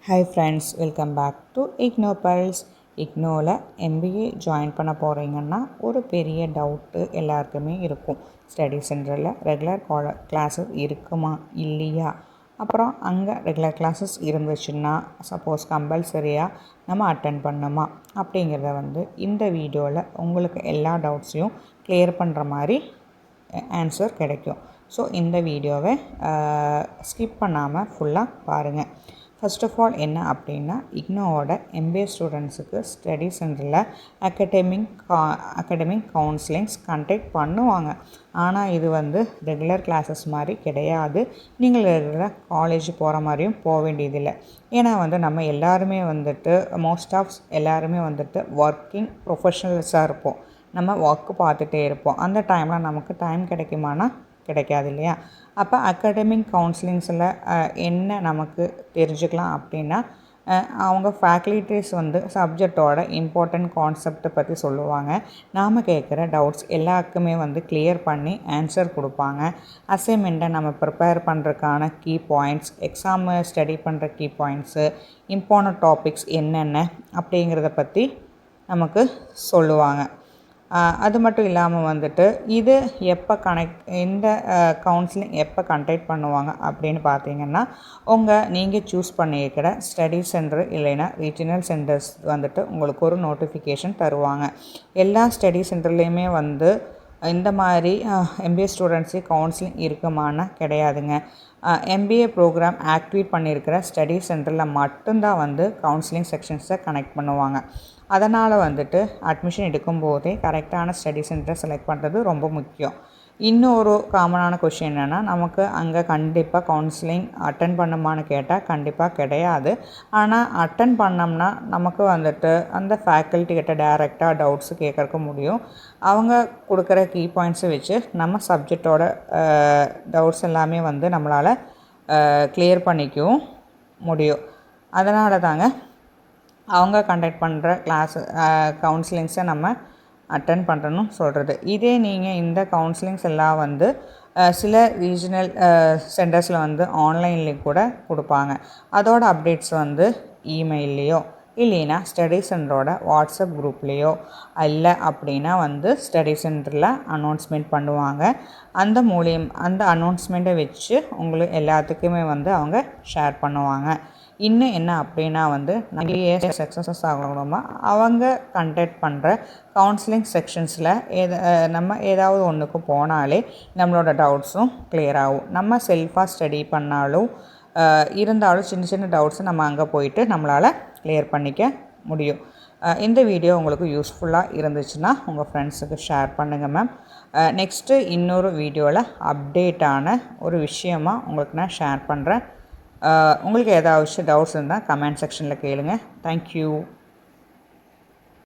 Hi friends, welcome back to Ignore Pulse. இக்னோவில் MBA join பண்ண போகிறீங்கன்னா ஒரு பெரிய டவுட்டு எல்லாருக்குமே இருக்கும். ஸ்டடி சென்டரில் ரெகுலர் கிளாஸஸ் இருக்குமா இல்லையா, அப்புறம் அங்கே ரெகுலர் கிளாஸஸ் இருந்துச்சுன்னா சப்போஸ் கம்பல்சரியாக நம்ம அட்டென்ட் பண்ணணுமா அப்படிங்கிறத இந்த வீடியோவில் உங்களுக்கு எல்லா டவுட்ஸையும் கிளியர் பண்ணுற மாதிரி ஆன்சர் கிடைக்கும். ஸோ இந்த வீடியோவை ஸ்கிப் பண்ணாமல் ஃபுல்லாக பாருங்கள். ஃபர்ஸ்ட் ஆஃப் ஆல் என்ன அப்படின்னா, இக்னோவோட MBA ஸ்டூடெண்ட்ஸுக்கு ஸ்டடி சென்டரில் அகடமிக் கவுன்சிலிங்ஸ் கண்டக்ட் பண்ணுவாங்க. ஆனால் இது ரெகுலர் கிளாஸஸ் மாதிரி கிடையாது. நீங்கள் ரெகுலராக காலேஜ் போகிற மாதிரியும் போக வேண்டியதில்லை. ஏன்னா நம்ம எல்லாருமே மோஸ்ட் ஆஃப் எல்லாருமே ஒர்க்கிங் ப்ரொஃபஷனல்ஸாக இருப்போம். நம்ம ஒர்க்கு பார்த்துட்டே இருப்போம். அந்த டைமில் நமக்கு டைம் கிடைக்குமானா கிடைக்காது இல்லையா. அப்போ அகடமிக் கவுன்சிலிங்ஸில் என்ன நமக்கு தெரிஞ்சுக்கலாம் அப்படின்னா, அவங்க ஃபேக்கல்ட்டிஸ் சப்ஜெக்டோட இம்பார்ட்டண்ட் கான்செப்டை பற்றி சொல்லுவாங்க. நாம் கேட்குற டவுட்ஸ் எல்லாருக்குமே கிளியர் பண்ணி ஆன்சர் கொடுப்பாங்க. அசைன்மெண்ட்டை நம்ம ப்ரிப்பேர் பண்ணுறதுக்கான கீ பாயிண்ட்ஸ், எக்ஸாமை ஸ்டடி பண்ணுற கீ பாயிண்ட்ஸு, இம்பார்ட்டண்ட் டாபிக்ஸ் என்னென்ன அப்படிங்கிறத பற்றி நமக்கு சொல்லுவாங்க. அது மட்டும் இல்லாமல் இது எப்போ இந்த கவுன்சிலிங் எப்போ கண்டக்ட் பண்ணுவாங்க அப்படின்னு பார்த்தீங்கன்னா, நீங்கள் சூஸ் பண்ணியிருக்கிற ஸ்டடி சென்டர் இல்லைன்னா ரீஜனல் சென்டர்ஸ் உங்களுக்கு ஒரு நோட்டிஃபிகேஷன் தருவாங்க. எல்லா ஸ்டடி சென்டர்லேயுமே இந்த மாதிரி MBA ஸ்டூடெண்ட்ஸுக்கு கவுன்சிலிங் இருக்குமானா கிடையாதுங்க. MBA ப்ரோக்ராம் ஆக்டிவேட் பண்ணியிருக்கிற ஸ்டடி சென்டரில் மட்டும்தான் கவுன்சிலிங் செக்ஷன்ஸை கனெக்ட் பண்ணுவாங்க. அதனால் அட்மிஷன் எடுக்கும்போதே கரெக்டான ஸ்டடி சென்டரை செலக்ட் பண்ணுறது ரொம்ப முக்கியம். இன்னொரு காமனான கொஷின் என்னென்னா, நமக்கு அங்கே கண்டிப்பாக கவுன்சிலிங் அட்டன் பண்ணுமான்னு கேட்டால் கண்டிப்பாக கிடையாது. ஆனால் அட்டன் பண்ணோம்னா நமக்கு அந்த ஃபேக்கல்ட்டி கிட்ட டைரெக்டாக டவுட்ஸு கேட்கறக்கு முடியும். அவங்க கொடுக்குற கீ பாயிண்ட்ஸை வச்சு நம்ம சப்ஜெக்டோட டவுட்ஸ் எல்லாமே நம்மளால் கிளியர் பண்ணிக்கவும் முடியும். அதனால தாங்க அவங்க கண்டக்ட் பண்ணுற கவுன்சிலிங்ஸை நம்ம அட்டன் பண்ணுறணும் சொல்கிறது. இதே நீங்கள் இந்த கவுன்சிலிங்ஸ் எல்லாம் சில ரீஜனல் சென்டர்ஸில் ஆன்லைன்லேயும் கூட கொடுப்பாங்க. அதோட அப்டேட்ஸ் இமெயில்லையோ இல்லைன்னா ஸ்டடி சென்டரோட வாட்ஸ்அப் குரூப்லேயோ இல்லை அப்படின்னா ஸ்டடி சென்டரில் அனௌன்ஸ்மெண்ட் பண்ணுவாங்க. அந்த அனௌன்ஸ்மெண்ட்டை வச்சு உங்களுக்கு எல்லாத்துக்குமே அவங்க ஷேர் பண்ணுவாங்க. இன்னும் என்ன அப்படின்னா நிறைய சக்ஸஸ் ஆகணுமா அவங்க கண்டக்ட் பண்ணுற கவுன்சிலிங் செக்ஷன்ஸில் நம்ம ஏதாவது ஒன்றுக்கு போனாலே நம்மளோட டவுட்ஸும் கிளியர் ஆகும். நம்ம செல்ஃபாக ஸ்டடி பண்ணாலும் இருந்தாலும் சின்ன சின்ன டவுட்ஸை நம்ம அங்கே போயிட்டு நம்மளால் கிளியர் பண்ணிக்க முடியும். இந்த வீடியோ உங்களுக்கு யூஸ்ஃபுல்லாக இருந்துச்சுன்னா உங்கள் ஃப்ரெண்ட்ஸுக்கு ஷேர் பண்ணுங்கள் மேம். நெக்ஸ்ட்டு இன்னொரு வீடியோவில் அப்டேட்டான ஒரு விஷயமாக உங்களுக்கு நான் ஷேர் பண்ணுறேன். உங்களுக்கு ஏதாவது டவுட்ஸ் இருந்தால் கமெண்ட் செக்ஷனில் கேளுங்க. தேங்க்யூ.